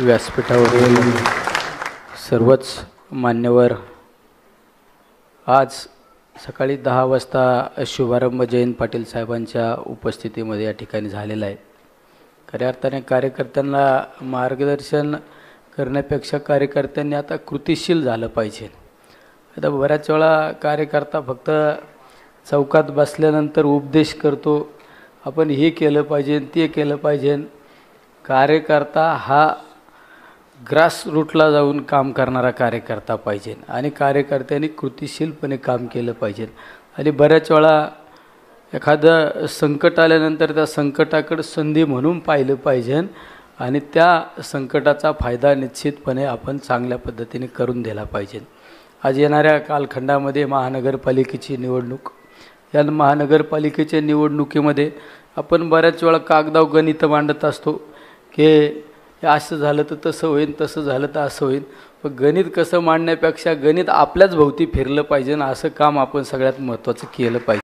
व्यासपीठावरील सर्वच मान्यवर, आज सकाळी 10 वाजता शुभारंभ जयंत पाटील साहेबांच्या उपस्थितीमध्ये या ठिकाणी झालेला आहे। खऱ्या अर्थाने कार्यकर्त्यांना मार्गदर्शन करण्यापेक्षा कार्यकर्त्यांनी आता कृतिशील झालं पाहिजे। आता बऱ्याच वेळा कार्यकर्ता फक्त चौकात बसल्यानंतर उपदेश करतो, आपण हे केलं पाहिजे ते केलं पाहिजे। कार्यकर्ता हा ग्रास रूटला जाऊन काम करणारा कार्यकर्ता पाहिजे आणि कार्यकर्त्यांनी कृतिशीलपणे काम केलं पाहिजे। आणि बऱ्याच वेळा एखादं संकट आल्यानंतर त्या संकटाकडे संधी म्हणून पाहिलं पाहिजे आणि त्या संकटाचा फायदा निश्चितपणे आपण चांगल्या पद्धतीने करून दिला पाहिजे। आज येणाऱ्या कालखंडामध्ये महानगरपालिकेची निवडणूक, या महानगरपालिकेच्या निवडणुकीमध्ये आपण बऱ्याच वेळा कागदाव गणित मांडत असतो की असं झालं तर तसं होईल, तसं झालं तर असं होईल। पण गणित कसं मांडण्यापेक्षा गणित आपल्याच भोवती फिरलं पाहिजे, असं काम आपण सगळ्यात महत्त्वाचं केलं पाहिजे।